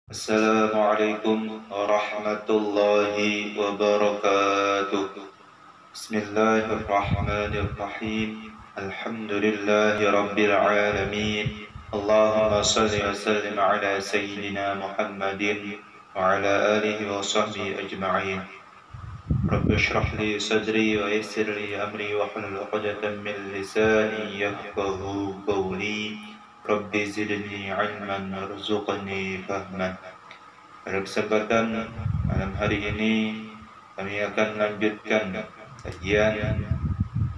Assalamualaikum warahmatullahi wabarakatuh. Bismillahirrahmanirrahim. Alhamdulillahi rabbil alamin. Allahumma salli wa sallim ala sayyidina Muhammadin wa ala alihi wa sahbihi ajma'in. Rabbi shrah li sadri wa yassir li amri wa hlul 'uqdatam min lisani yafqahu qawli. Rabbi zidni 'ilman warzuqni fahman. Pada kesempatan malam hari ini kami akan lanjutkan kajian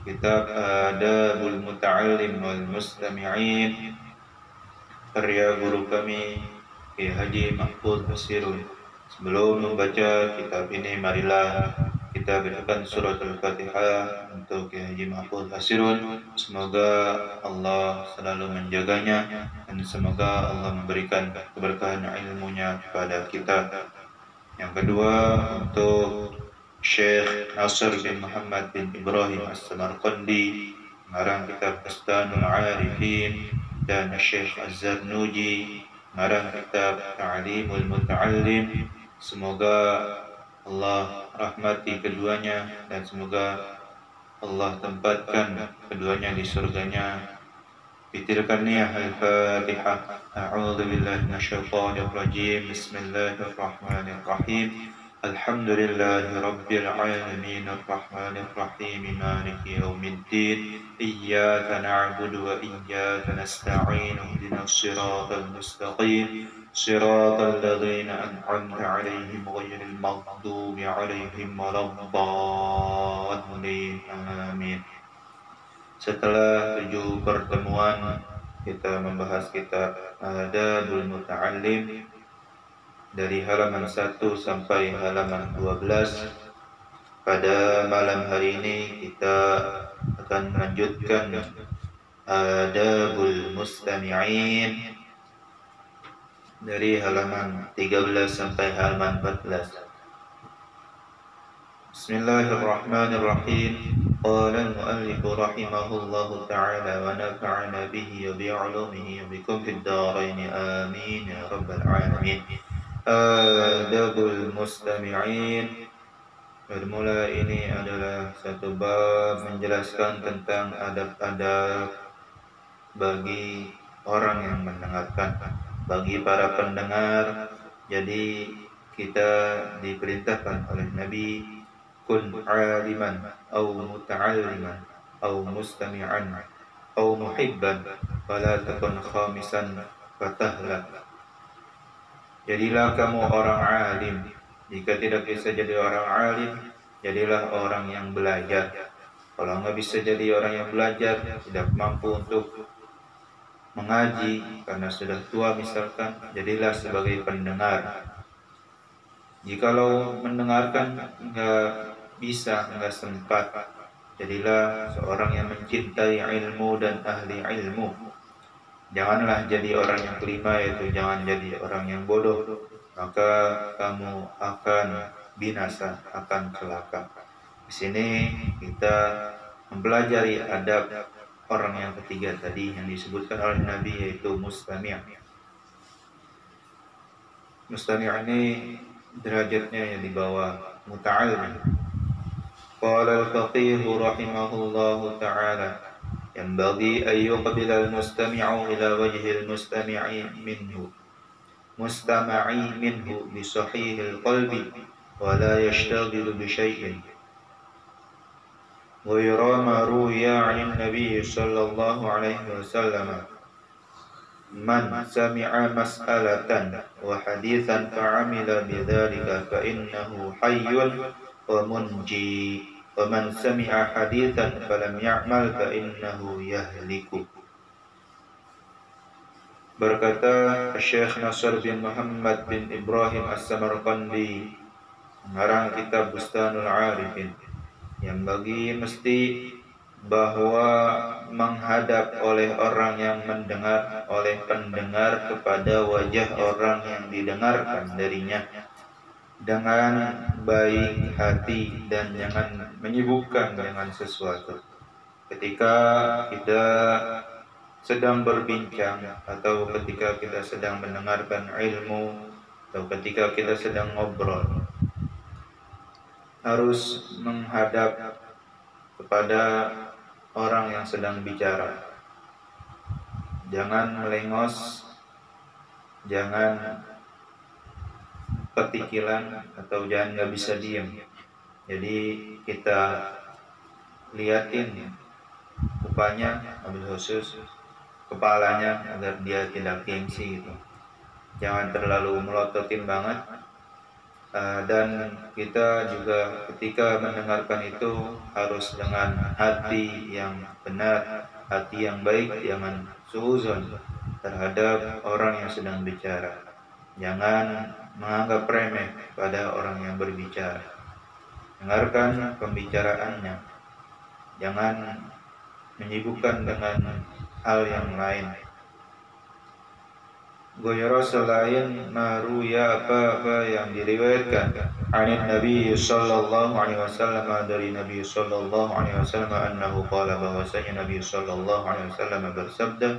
kitab Adabul Muta'allim wal Mustami'in karya guru kami Ki Haji Mahfudz Basirun. Sebelum membaca kitab ini, marilah kita bacakan surat Al-Fatihah untuk Ki Haji Mahfudz Basirun. Semoga Allah selalu menjaganya dan semoga Allah memberikan keberkahan ilmunya kepada kita. Yang kedua, untuk Syekh Nasr bin Muhammad bin Ibrahim As-Samarqandi, pengarang kitab Bustanul Arifin, dan Syekh Az-Zarnuji, pengarang kitab Ta'limul Muta'allim. Semoga Allah rahmati keduanya dan semoga Allah tempatkan keduanya di surganya. Bitilkan niyah al-Fatihah. A'udzu billahi minasyaitonir rajim. Bismillahirrahmanirrahim. Alhamdulillahi rabbil alamin arrahmanir rahim maliki yaumiddin. Iyyaka na'budu wa iyyaka nasta'in. Ihdinas siratal mustaqim. Siratal ladzina an'amta 'alaihim ghairil maghdubi 'alaihim waladdallin. Amin. Setelah 7 pertemuan kita membahas kitab Adabul Muta'allim dari halaman 1 sampai halaman 12. Pada malam hari ini kita akan melanjutkan Adabul Mustami'in dari halaman 13 sampai halaman 14. Bismillahirrahmanirrahim. Qala al-muallif rahimahullahu ta'ala wa nafa'ana bihi wa bi'ulumihi wa bikum fid dharain amin ya rabbal alamin. Adabul mustami'in. Bermula ini adalah satu bab menjelaskan tentang adab-adab bagi orang yang mendengarkan, bagi para pendengar. Jadi kita diperintahkan oleh Nabi, kun aliman au muta'alliman au mustami'an au muhibban fala takun khamisan fatahlak. Jadilah kamu orang alim. Jika tidak bisa jadi orang alim, jadilah orang yang belajar. Kalau nggak bisa jadi orang yang belajar, tidak mampu untuk mengaji karena sudah tua misalkan, jadilah sebagai pendengar. Jikalau mendengarkan nggak bisa, nggak sempat, jadilah seorang yang mencintai ilmu dan ahli ilmu. Janganlah jadi orang yang kelima, yaitu jangan jadi orang yang bodoh, maka kamu akan binasa, akan celaka. Di sini kita mempelajari adab orang yang ketiga tadi yang disebutkan oleh Nabi, yaitu mustami'. Mustami' ini derajatnya yang di bawah muta'allim. Qala al-faqih rahimahullahu ta'ala, yanbaghi an yuqbila al-mustami'u ila wajhi al-mustami'i minhu bi sahihil qalbi wa la yashtaghilu bi syai'in. Wa yura ma ruwiya 'an an-nabiy sallallahu alaihi wasallam, man sami'a mas'alatan wa hadithan fa'amila bidzalika fa innahu hayyun wa munji, wa man sami'a hadithan falam ya'mal fa innahu yahliku. Berkata Syekh Nasr bin Muhammad bin Ibrahim As-Samarqandi, pengarang kitab Bustanul Arifin, yang bagi mesti bahwa menghadap oleh orang yang mendengar, oleh pendengar kepada wajah orang yang didengarkan darinya dengan baik hati dan jangan menyibukkan dengan sesuatu. Ketika kita sedang berbincang atau ketika kita sedang mendengarkan ilmu, atau ketika kita sedang ngobrol harus menghadap kepada orang yang sedang bicara. Jangan melengos, jangan ketikilan, atau jangan nggak bisa diam. Jadi kita liatin mukanya, ambil khusus kepalanya agar dia tidak gengsi gitu. Jangan terlalu melototin banget. Dan kita juga ketika mendengarkan itu harus dengan hati yang benar, hati yang baik, jangan suuzon terhadap orang yang sedang bicara. Jangan menganggap remeh pada orang yang berbicara. Dengarkan pembicaraannya. Jangan menyibukkan dengan hal yang lain. Goyro selain maruya apa yang diriwayatkan anin Nabi sallallahu alaihi wasallam, dari Nabi sallallahu alaihi wasallam annahu qala, bahwasanya Nabi sallallahu alaihi wasallam bersabda,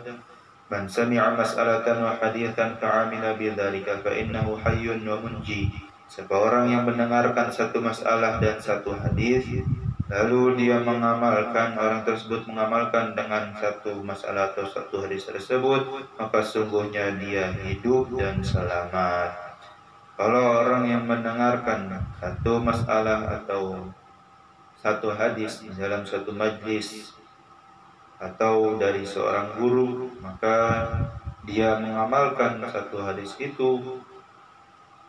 man sami'a mas'alatan wa hadithan fa'amila bidzalika fa innahu hayyun wa munji. Siapa orang yang mendengarkan satu masalah dan satu hadis lalu dia mengamalkan, orang tersebut mengamalkan dengan satu masalah atau satu hadis tersebut, maka sungguhnya dia hidup dan selamat. Kalau orang yang mendengarkan satu masalah atau satu hadis dalam satu majlis atau dari seorang guru, maka dia mengamalkan satu hadis itu,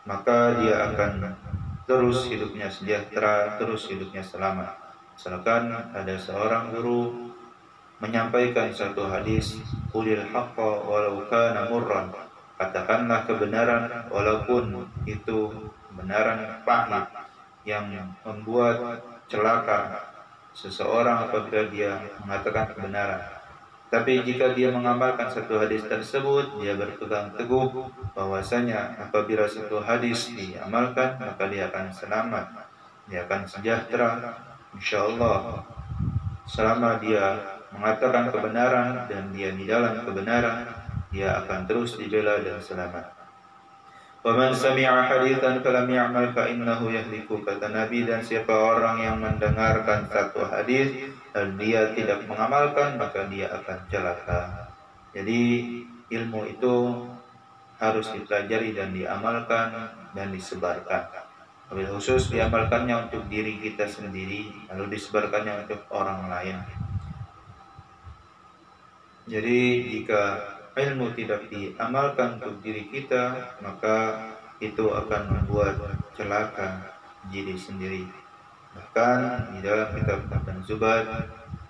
maka dia akan terus hidupnya sejahtera, terus hidupnya selamat. Misalkan ada seorang guru menyampaikan satu hadis, qulil haqqa walau kana murran, katakanlah kebenaran walaupun itu kebenaran pahit yang membuat celaka seseorang apabila dia mengatakan kebenaran. Tapi jika dia mengamalkan satu hadis tersebut, dia berpegang teguh bahwasanya apabila satu hadis diamalkan, maka dia akan selamat, dia akan sejahtera, insyaallah. Selama dia mengatakan kebenaran dan dia di dalam kebenaran, dia akan terus dibela dan selamat. Wa man sami'a haditsan falam ya'mal fa innahu yahliku, kata Nabi, dan siapa orang yang mendengarkan satu hadis dan dia tidak mengamalkan, maka dia akan celaka. Jadi ilmu itu harus dipelajari dan diamalkan dan disebarkan. Wabil khusus diamalkannya untuk diri kita sendiri, lalu disebarkannya untuk orang lain. Jadi jika ilmu tidak diamalkan untuk diri kita, maka itu akan membuat celaka diri sendiri. Bahkan di dalam kitab Ibn Zubair,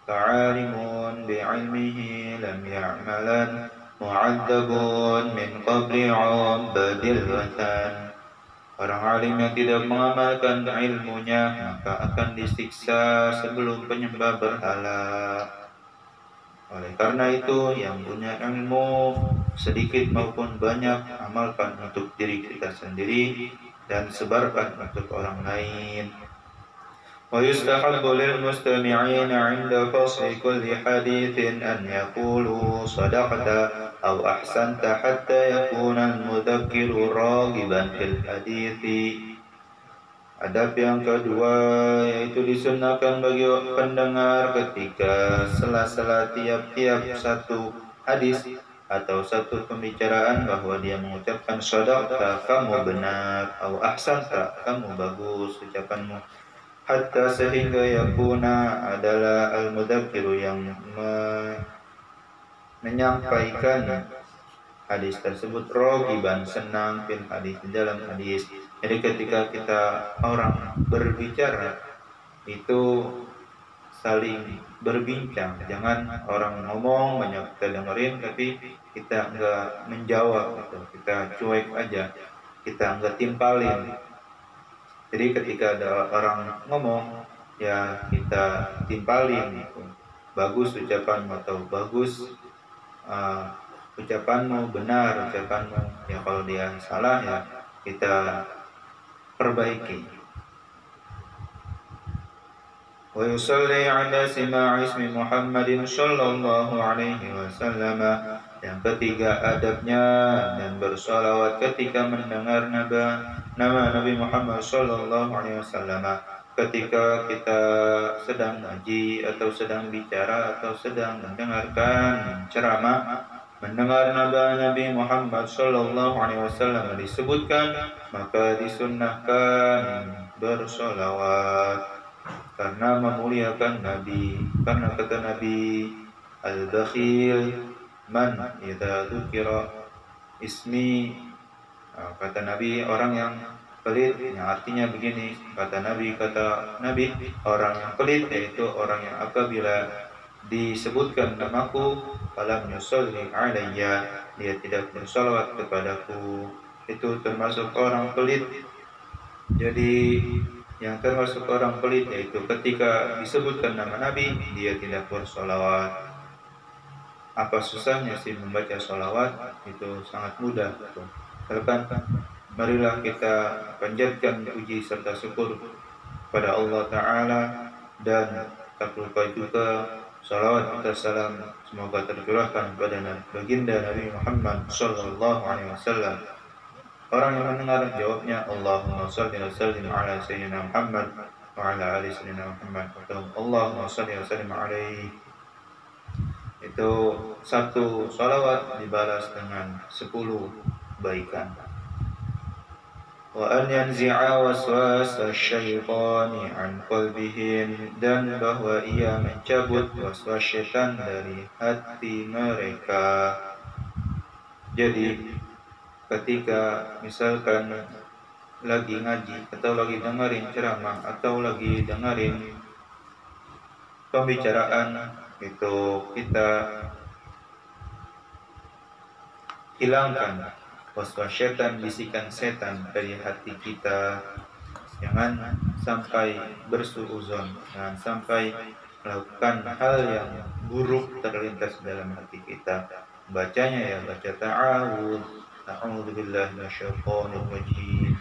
ta'alimun bi'ilmihi lam ya'malan mu'adzabun min qabri 'ubadil watan. Orang alim yang tidak mengamalkan ilmunya, maka akan disiksa sebelum penyembah berhala. Oleh karena itu, yang punya ilmu sedikit maupun banyak, amalkan untuk diri kita sendiri dan sebarkan untuk orang lain. ويستحب للمستمعين عند فصل كل حديث أن يقولوا صدقت أو أحسنت حتى يكون المذكر راغبا في الحديث. Adab yang kedua, yaitu disunahkan bagi pendengar ketika sela-sela tiap-tiap satu hadis atau satu pembicaraan bahwa dia mengucapkan shadaqta, kamu benar, atau ahsanta, kamu bagus ucapanmu, hatta sehingga yakuna adalah al-mudzakiru yang menyampaikan hadis tersebut rogiban, senang fil hadis, dalam hadis. Jadi ketika kita orang berbicara itu saling berbincang, jangan orang ngomong banyak kita dengerin tapi kita enggak menjawab gitu, kita cuek aja, kita enggak timpalin. Jadi ketika ada orang ngomong ya kita timpalin gitu. Bagus ucapanmu atau bagus ucapanmu, benar ucapanmu. Ya kalau dia salah ya kita perbaiki. Wa yusalli ala sima'i ismi Muhammadin sallallahu alaihi wasallam, Yang ketiga, adabnya dan bersolawat ketika mendengar nama Nabi Muhammad Sallallahu Alaihi Wasallam. Ketika kita sedang ngaji atau sedang bicara atau sedang mendengarkan ceramah, mendengar nama Nabi Muhammad Sallallahu Alaihi Wasallam disebutkan, maka disunnahkan bersolawat karena memuliakan Nabi. Karena kata Nabi, al-bakhil man idza dzukira ismi, kata Nabi, orang yang pelit, yang artinya begini, kata Nabi, orang yang pelit yaitu orang yang apabila disebutkan namaku falam yusalli alayya, dia tidak bersalawat kepadaku, itu termasuk orang pelit. Jadi yang termasuk orang pelit yaitu ketika disebutkan nama Nabi dia tidak bersolawat. Apa susahnya sih membaca solawat? Itu sangat mudah. Bahkan marilah kita panjatkan puji serta syukur pada Allah Ta'ala, dan tak lupa juga salawat serta salam semoga tercurahkan pada baginda Nabi Muhammad Sallallahu Alaihi Wasallam. Orang yang mendengar jawabnya Allahumma salli wa sallim ala sayyidina Muhammad wa ala ali sayyidina Muhammad, atau Allahumma salli wa sallim alaihi. Itu satu salawat dibalas dengan 10 kebaikan. Wa an yanzi'a waswasa syaitani an qalbihim, dan bahwa ia mencabut waswas syaitan dari hati mereka. Jadi ketika misalkan lagi ngaji atau lagi dengerin ceramah atau lagi dengerin pembicaraan, itu kita hilangkan waswas syaitan, bisikan setan dari hati kita. Jangan sampai bersuuzon, jangan sampai melakukan hal yang buruk terlintas dalam hati kita. Bacanya ya baca ta'awudz, a'udzubillahi minasyaitonir rajim.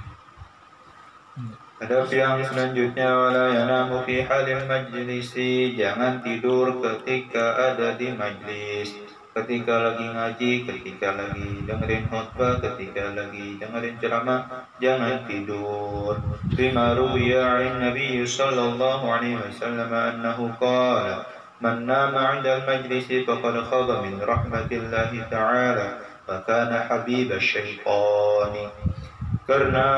Adab yang selanjutnya, wala yanamu fi halil majlisi, jangan tidur ketika ada di majlis, ketika lagi ngaji, ketika lagi dengerin khutbah, ketika lagi dengerin ceramah, jangan tidur. Bima ruwiya 'an Nabi sallallahu alaihi wasallam annahu qala man nama 'inda al-majlisi faqad khaba min rahmatillahi ta'ala wa kana habibasy syaitani. Karena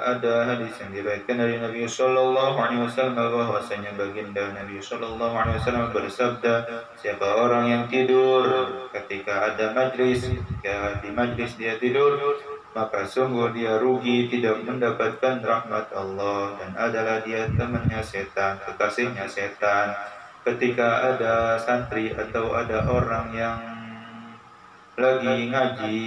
ada hadis yang diriwayatkan dari Nabi Sallallahu Alaihi Wasallam bahwasanya baginda Nabi Sallallahu Alaihi Wasallam bersabda, siapa orang yang tidur ketika ada majlis, ketika di majlis dia tidur, maka sungguh dia rugi, tidak mendapatkan rahmat Allah, dan adalah dia temannya setan, kekasihnya setan. Ketika ada santri atau ada orang yang lagi ngaji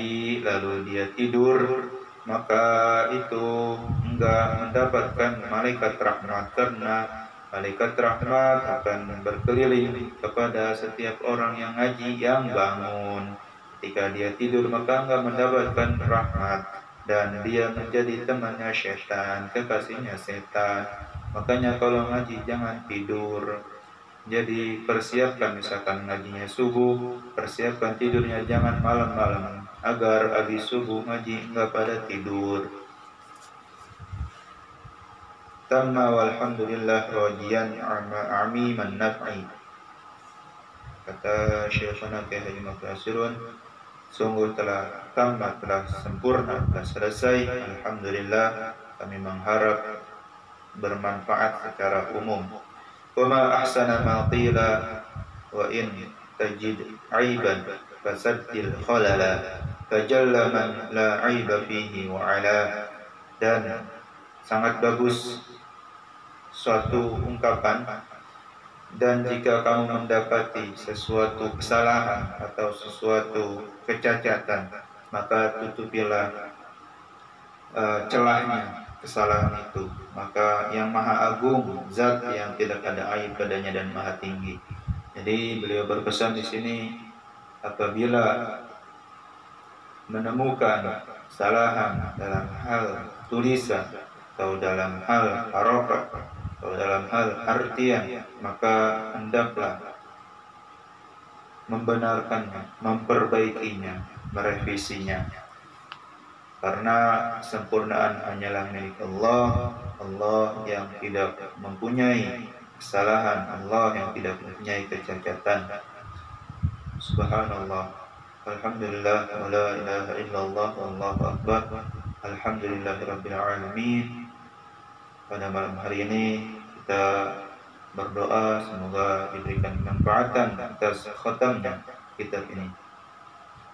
lalu dia tidur, maka itu enggak mendapatkan malaikat rahmat, karena malaikat rahmat akan berkeliling kepada setiap orang yang ngaji yang bangun. Ketika dia tidur maka enggak mendapatkan rahmat, dan dia menjadi temannya setan, kekasihnya setan. Makanya kalau ngaji jangan tidur. Jadi persiapkan, misalkan ngajinya subuh, persiapkan tidurnya jangan malam-malam, agar habis subuh ngaji enggak pada tidur. Tamma walhamdulillah rajian amiman naf'i. Kata Syekhuna Kiai Haji Mafasirun, sungguh telah tamat, telah sempurna, telah selesai. Alhamdulillah, kami mengharap bermanfaat secara umum. Wama ahsana ma qila wa in tajid aiban fasaddil khalala fajalla man la aiba fihi wa ala. Dan sangat bagus suatu ungkapan, dan jika kamu mendapati sesuatu kesalahan atau sesuatu kecacatan, maka tutupilah celahnya kesalahan itu. Maka yang maha agung, zat yang tidak ada aib padanya dan maha tinggi. Jadi beliau berpesan di sini, apabila menemukan kesalahan dalam hal tulisan atau dalam hal harokat atau dalam hal artian, maka hendaklah membenarkannya, memperbaikinya, merevisinya. Karena kesempurnaan hanyalah milik Allah, Allah yang tidak mempunyai kesalahan, Allah yang tidak mempunyai kecacatan. Subhanallah, alhamdulillah, wa la ilaha illallah, wallahu akbar, alhamdulillahirabbil alamin. Pada malam hari ini kita berdoa semoga diberikan manfaatan atas khatamnya kitab ini.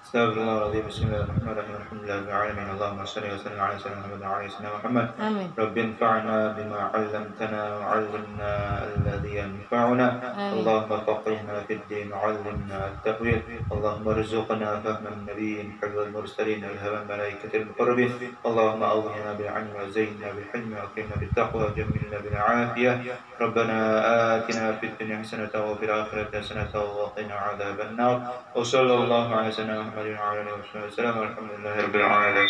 Astagfirullahaladzim. Bismillahirrahmanirrahim. Alhamdulillahirabbil alamin. Allahumma shalli wa sallim ala sayyidina Muhammad wa ala ali sayyidina Muhammad. Amin. Rabbi anfa'na bima 'allamtana wa 'allimna alladhi yanfa'una. Allahumma faqihna fid din wa 'allimna at-ta'wil. Allahumma arzuqna fahma an-nabiyyin hifdhal mursalin ilhaman malaikatil muqarrabin. Allahumma awhina bil 'ilmi wa zayyinna bil hilmi wa akrimna bit taqwa wa jammilna bil 'afiyah. Rabbana atina fid dunya hasanatan wa fil akhirati hasanatan wa qina 'adzaban nar. Wa sallallahu ala sayyidina Muhammad wa ala alihi wa sahbihi wa sallam. Alhamdulillahirabbil alamin.